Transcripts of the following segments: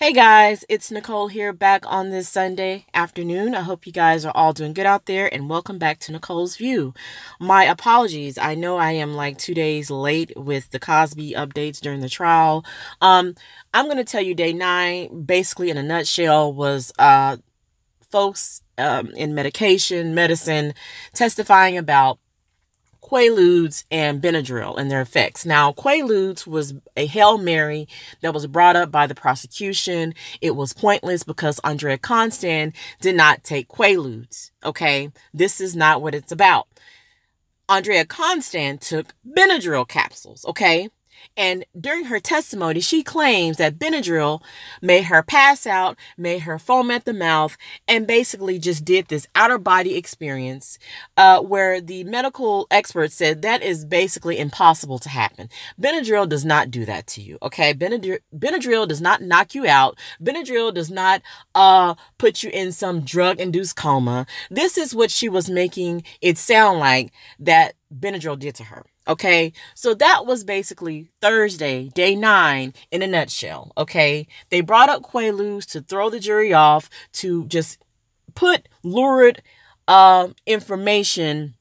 Hey guys, it's Nicole here back on this Sunday afternoon. I hope you guys are all doing good out there and welcome back to Nicole's View. My apologies. I know I am like 2 days late with the Cosby updates during the trial. I'm going to tell you day 9 basically in a nutshell was folks in medicine testifying about Quaaludes and Benadryl and their effects. Now, Quaaludes was a Hail Mary that was brought up by the prosecution. It was pointless because Andrea Constand did not take Quaaludes. Okay, this is not what it's about. Andrea Constand took Benadryl capsules. Okay, and during her testimony, she claims that Benadryl made her pass out, made her foam at the mouth, and basically just did this outer body experience where the medical experts said that is basically impossible to happen. Benadryl does not do that to you, okay? Benadryl does not knock you out. Benadryl does not put you in some drug-induced coma. This is what she was making it sound like that Benadryl did to her. Okay, so that was basically Thursday, day 9 in a nutshell. Okay, they brought up Quaaludes to throw the jury off, to just put lurid information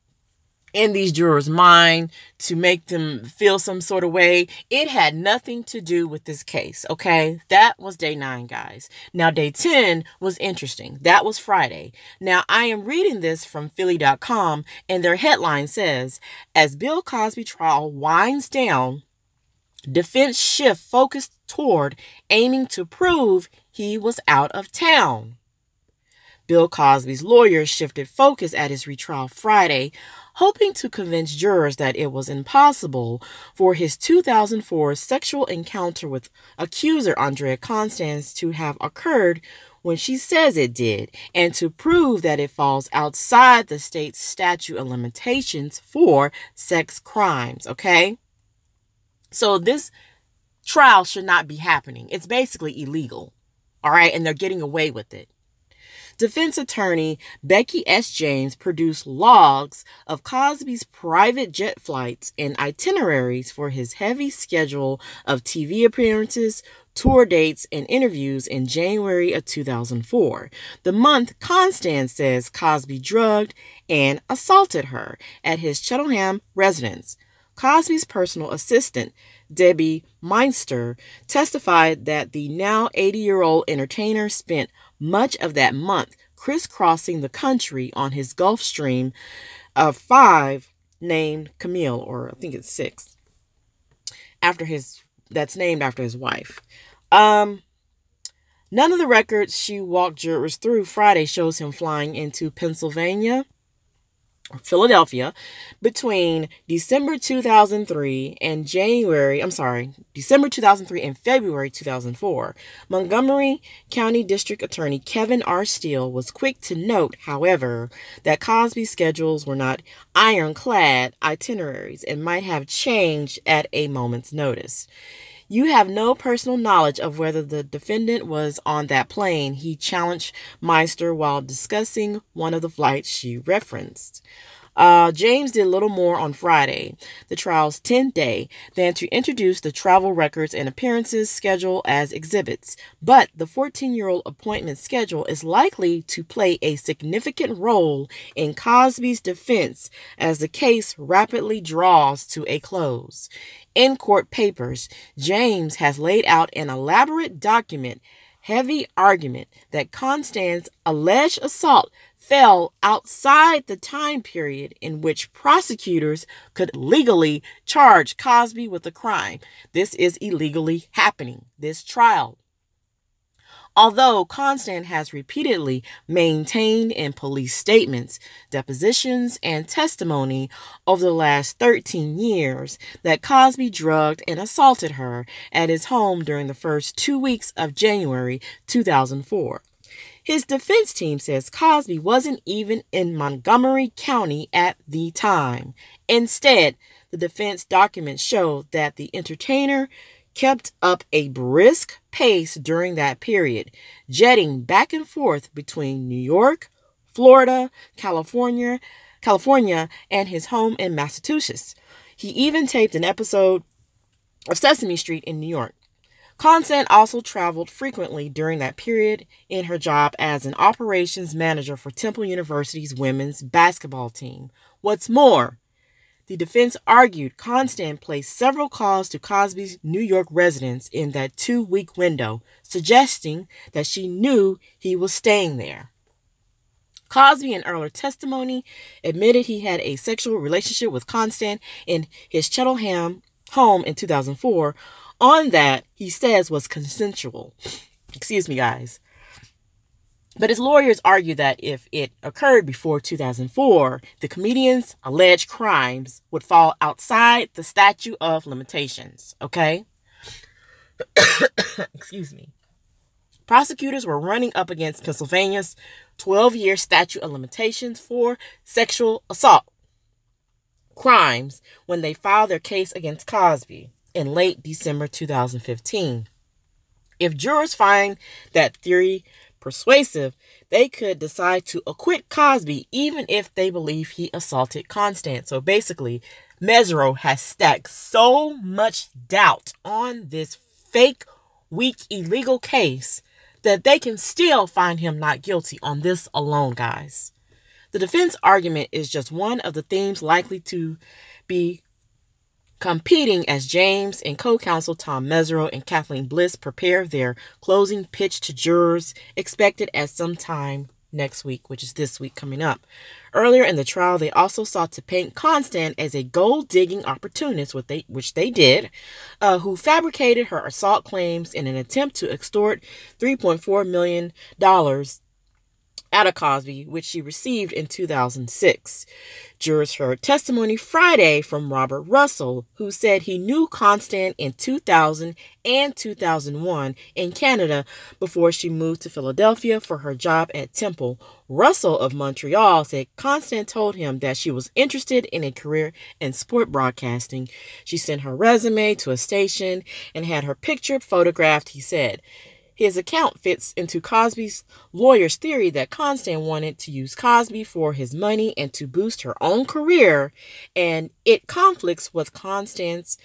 in these jurors' mind to make them feel some sort of way. It had nothing to do with this case, okay? That was day 9, guys. Now, day 10 was interesting. That was Friday. Now, I am reading this from Philly.com, and their headline says, as Bill Cosby trial winds down, defense shift focus toward aiming to prove he was out of town. Bill Cosby's lawyers shifted focus at his retrial Friday, hoping to convince jurors that it was impossible for his 2004 sexual encounter with accuser Andrea Constand to have occurred when she says it did, and to prove that it falls outside the state's statute of limitations for sex crimes, okay? So this trial should not be happening. It's basically illegal, all right? And they're getting away with it. Defense attorney Becky S. James produced logs of Cosby's private jet flights and itineraries for his heavy schedule of TV appearances, tour dates, and interviews in January of 2004. The month Constand says Cosby drugged and assaulted her at his Cheltenham residence. Cosby's personal assistant, Debbie Meinster, testified that the now 80-year-old entertainer spent much of that month crisscrossing the country on his Gulfstream of 5 named Camille, or I think it's 6, that's named after his wife. None of the records she walked jurors through Friday shows him flying into Philadelphia between December 2003 and February 2004. Montgomery County District Attorney Kevin R. Steele was quick to note, however, that Cosby's schedules were not ironclad itineraries and might have changed at a moment's notice. You have no personal knowledge of whether the defendant was on that plane, he challenged Meister while discussing one of the flights she referenced. James did little more on Friday, the trial's 10th day, than to introduce the travel records and appearances schedule as exhibits. But the 14-year-old appointment schedule is likely to play a significant role in Cosby's defense as the case rapidly draws to a close. In court papers, James has laid out an elaborate heavy argument that Constand's alleged assault fell outside the time period in which prosecutors could legally charge Cosby with a crime. This is illegally happening, this trial. Although Constand has repeatedly maintained in police statements, depositions, and testimony over the last 13 years that Cosby drugged and assaulted her at his home during the first 2 weeks of January 2004. His defense team says Cosby wasn't even in Montgomery County at the time. Instead, the defense documents show that the entertainer kept up a brisk pace during that period, jetting back and forth between New York, Florida, California, and his home in Massachusetts. He even taped an episode of Sesame Street in New York. Constant also traveled frequently during that period in her job as an operations manager for Temple University's women's basketball team. What's more, the defense argued Constant placed several calls to Cosby's New York residence in that 2-week window, suggesting that she knew he was staying there. Cosby, in earlier testimony, admitted he had a sexual relationship with Constant in his Cheltenham home in 2004. On that, he says was consensual. Excuse me, guys. But his lawyers argue that if it occurred before 2004, the comedian's alleged crimes would fall outside the statute of limitations. Okay? Excuse me. Prosecutors were running up against Pennsylvania's 12-year statute of limitations for sexual assault crimes when they filed their case against Cosby in late December 2015. If jurors find that theory persuasive, they could decide to acquit Cosby even if they believe he assaulted Constant. So basically, Mesereau has stacked so much doubt on this fake, weak, illegal case that they can still find him not guilty on this alone, guys. The defense argument is just one of the themes likely to be competing as James and co-counsel Tom Mesereau and Kathleen Bliss prepare their closing pitch to jurors, expected at some time next week, which is this week coming up. Earlier in the trial, they also sought to paint Constant as a gold-digging opportunist, which they did, who fabricated her assault claims in an attempt to extort $3.4 million out of Cosby, which she received in 2006. Jurors heard testimony Friday from Robert Russell, who said he knew Constant in 2000 and 2001 in Canada before she moved to Philadelphia for her job at Temple. Russell of Montreal said Constant told him that she was interested in a career in sport broadcasting. She sent her resume to a station and had her picture photographed, he said. His account fits into Cosby's lawyer's theory that Constant wanted to use Cosby for his money and to boost her own career, and it conflicts with Constant's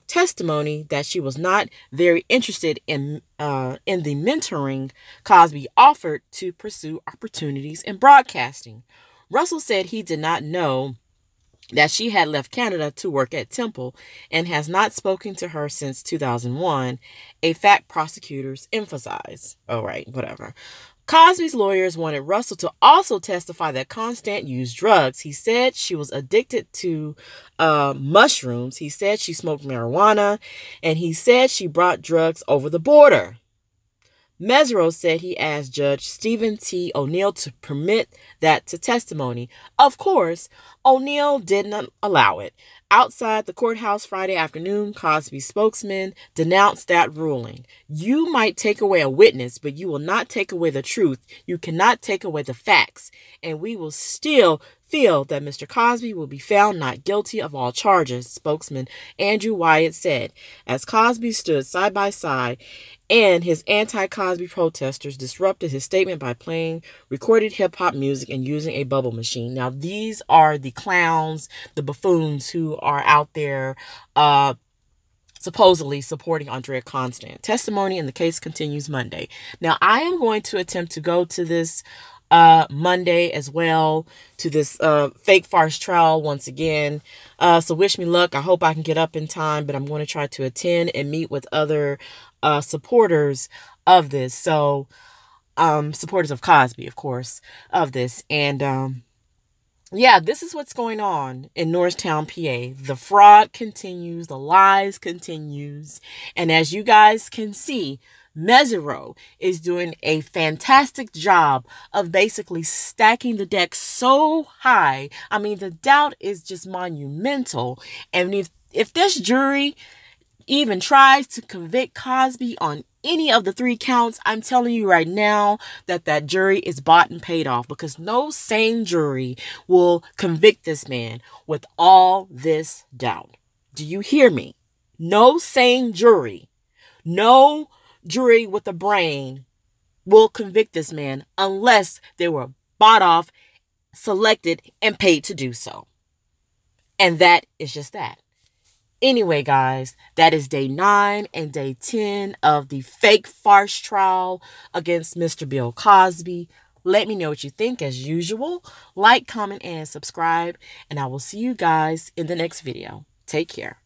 testimony that she was not very interested in the mentoring Cosby offered to pursue opportunities in broadcasting. Russell said he did not know that she had left Canada to work at Temple and has not spoken to her since 2001, a fact prosecutors emphasize. Oh, right, whatever. Cosby's lawyers wanted Russell to also testify that Constant used drugs. He said she was addicted to mushrooms. He said she smoked marijuana, and he said she brought drugs over the border. Mesereau said he asked Judge Stephen T. O'Neill to permit that to testimony. Of course, O'Neill did not allow it. Outside the courthouse Friday afternoon, Cosby's spokesman denounced that ruling. You might take away a witness, but you will not take away the truth. You cannot take away the facts. And we will still feel that Mr. Cosby will be found not guilty of all charges, spokesman Andrew Wyatt said, as Cosby stood side by side and his anti-Cosby protesters disrupted his statement by playing recorded hip-hop music and using a bubble machine. Now, these are the clowns, the buffoons who are out there supposedly supporting Andrea Constant. Testimony in the case continues Monday. Now, I am going to attempt to go to this Monday as well, to this fake farce trial once again. So wish me luck. I hope I can get up in time, but I'm going to try to attend and meet with other supporters of this. So supporters of Cosby, of course, of this. And yeah, this is what's going on in Norristown, PA. The fraud continues, the lies continues, and as you guys can see, Mesereau is doing a fantastic job of basically stacking the deck so high. I mean, the doubt is just monumental. And if this jury even tries to convict Cosby on any of the 3 counts, I'm telling you right now that jury is bought and paid off, because no sane jury will convict this man with all this doubt. Do you hear me? No sane jury, no jury with a brain will convict this man unless they were bought off, selected, and paid to do so. And that is just that. Anyway, guys, that is day 9 and day 10 of the fake farce trial against Mr. Bill Cosby. Let me know what you think as usual. Like, comment, and subscribe. And I will see you guys in the next video. Take care.